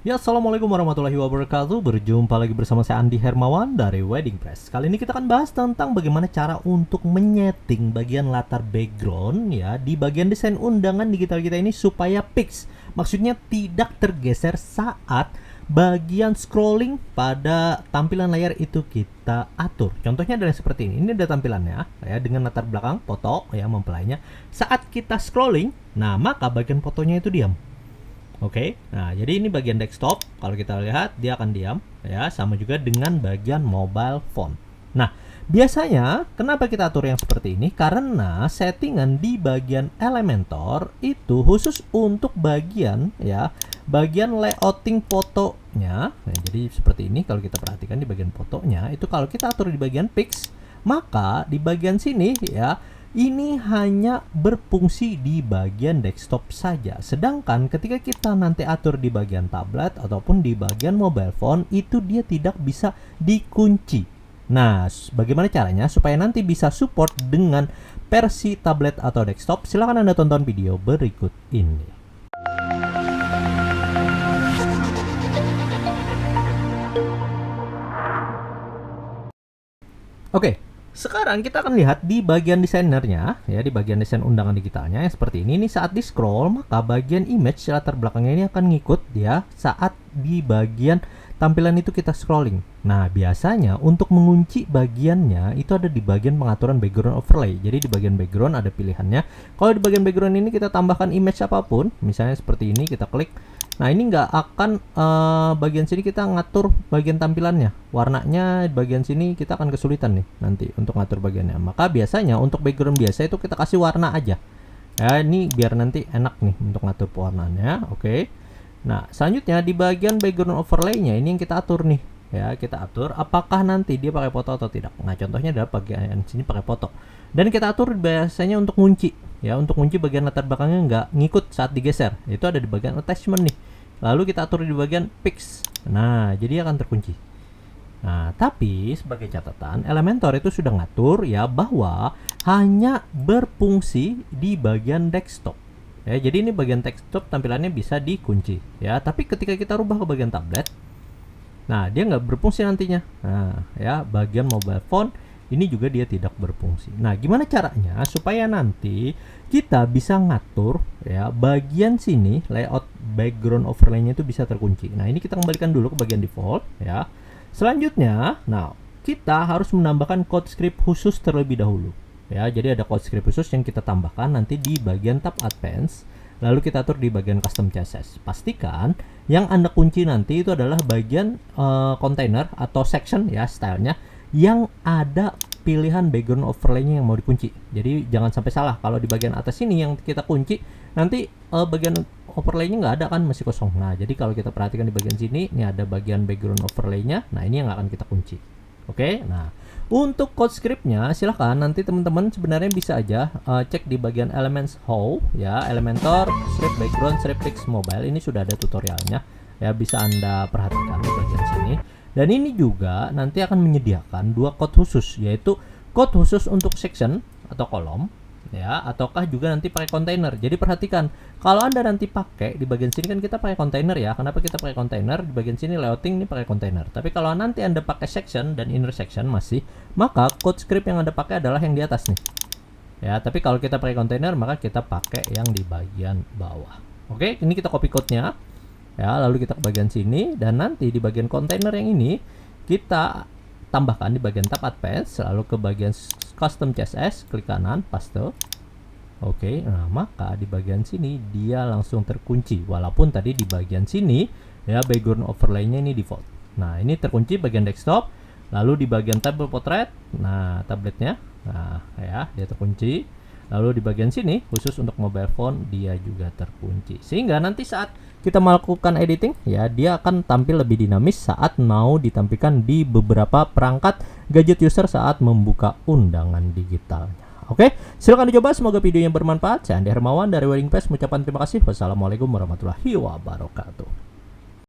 Ya, assalamualaikum warahmatullahi wabarakatuh. Berjumpa lagi bersama saya Andi Hermawan dari Wedding Press. Kali ini kita akan bahas tentang bagaimana cara untuk menyeting bagian latar background ya di bagian desain undangan digital kita ini supaya fix. Maksudnya tidak tergeser saat bagian scrolling pada tampilan layar itu kita atur. Contohnya adalah seperti ini. Ini ada tampilannya ya dengan latar belakang foto ya mempelainya. Saat kita scrolling, nah maka bagian fotonya itu diam. Oke, nah jadi ini bagian desktop. Kalau kita lihat dia akan diam, ya sama juga dengan bagian mobile phone. Nah, biasanya kenapa kita atur yang seperti ini? Karena settingan di bagian Elementor itu khusus untuk bagian bagian layouting fotonya. Nah, jadi seperti ini kalau kita perhatikan di bagian fotonya itu kalau kita atur di bagian fix, maka di bagian sini ya ini hanya berfungsi di bagian desktop saja. Sedangkan ketika kita nanti atur di bagian tablet ataupun di bagian mobile phone, itu dia tidak bisa dikunci. Nah, bagaimana caranya supaya nanti bisa support dengan versi tablet atau desktop? Silahkan Anda tonton video berikut ini. Oke. Sekarang kita akan lihat di bagian desainernya ya, di bagian desain undangan digitalnya yang seperti ini. Ini saat di scroll maka bagian image latar belakangnya ini akan ngikut ya saat di bagian tampilan itu kita scrolling. Nah, biasanya untuk mengunci bagiannya itu ada di bagian pengaturan background overlay. Jadi di bagian background ada pilihannya. Kalau di bagian background ini kita tambahkan image apapun, misalnya seperti ini kita klik. Nah, ini nggak akan bagian sini kita ngatur bagian tampilannya. Warnanya di bagian sini kita akan kesulitan nih nanti untuk ngatur bagiannya. Maka biasanya untuk background biasa itu kita kasih warna aja. Ya, ini biar nanti enak nih untuk ngatur pewarnaannya. Oke. Nah, selanjutnya di bagian background overlay-nya ini yang kita atur nih. Ya, kita atur apakah nanti dia pakai foto atau tidak. Nah, contohnya adalah bagian sini pakai foto. Dan kita atur biasanya untuk kunci. Ya, untuk kunci bagian latar belakangnya nggak ngikut saat digeser. Itu ada di bagian attachment nih. Lalu kita atur di bagian fix. Nah, jadi akan terkunci. Nah, tapi sebagai catatan, Elementor itu sudah ngatur ya bahwa hanya berfungsi di bagian desktop. Ya, jadi ini bagian desktop tampilannya bisa dikunci. Ya, tapi ketika kita rubah ke bagian tablet, nah dia nggak berfungsi nantinya. Nah, ya bagian mobile phone ini juga dia tidak berfungsi. Nah, gimana caranya supaya nanti kita bisa ngatur ya bagian sini layout background overlay-nya itu bisa terkunci. Nah, ini kita kembalikan dulu ke bagian default ya. Selanjutnya, nah kita harus menambahkan code script khusus terlebih dahulu. Ya, jadi ada code script khusus yang kita tambahkan nanti di bagian tab advance. Lalu kita atur di bagian custom CSS. Pastikan yang Anda kunci nanti itu adalah bagian container atau section ya stylenya yang ada pilihan background overlay-nya yang mau dikunci. Jadi jangan sampai salah kalau di bagian atas ini yang kita kunci nanti bagian overlay-nya nggak ada kan, masih kosong. Nah, jadi kalau kita perhatikan di bagian sini ini ada bagian background overlay-nya. Nah, ini yang akan kita kunci. Oke. Nah, untuk code script-nya silahkan nanti teman-teman sebenarnya bisa aja cek di bagian elements how ya, Elementor script background script fix mobile. Ini sudah ada tutorialnya ya, bisa Anda perhatikan di bagian sini. Dan ini juga nanti akan menyediakan dua code khusus, yaitu code khusus untuk section atau kolom ya, ataukah juga nanti pakai container. Jadi perhatikan, kalau Anda nanti pakai di bagian sini kan kita pakai container ya. Kenapa kita pakai container? Di bagian sini layouting ini pakai container. Tapi kalau nanti Anda pakai section dan inner section masih, maka code script yang Anda pakai adalah yang di atas nih. Ya, tapi kalau kita pakai container maka kita pakai yang di bagian bawah. Oke, ini kita copy code-nya. Ya, lalu kita ke bagian sini dan nanti di bagian container yang ini kita tambahkan di bagian tab advance, lalu ke bagian custom CSS, klik kanan, paste. Oke, nah maka di bagian sini dia langsung terkunci walaupun tadi di bagian sini ya background overlay-nya ini default. Nah, ini terkunci bagian desktop, lalu di bagian tablet portrait, nah tabletnya, nah ya dia terkunci. Lalu di bagian sini khusus untuk mobile phone dia juga terkunci. Sehingga nanti saat kita melakukan editing ya dia akan tampil lebih dinamis saat mau ditampilkan di beberapa perangkat gadget user saat membuka undangan digitalnya. Oke, silakan dicoba, semoga videonya bermanfaat. Saya Andi Hermawan dari Wedding Press mengucapkan terima kasih. Wassalamualaikum warahmatullahi wabarakatuh.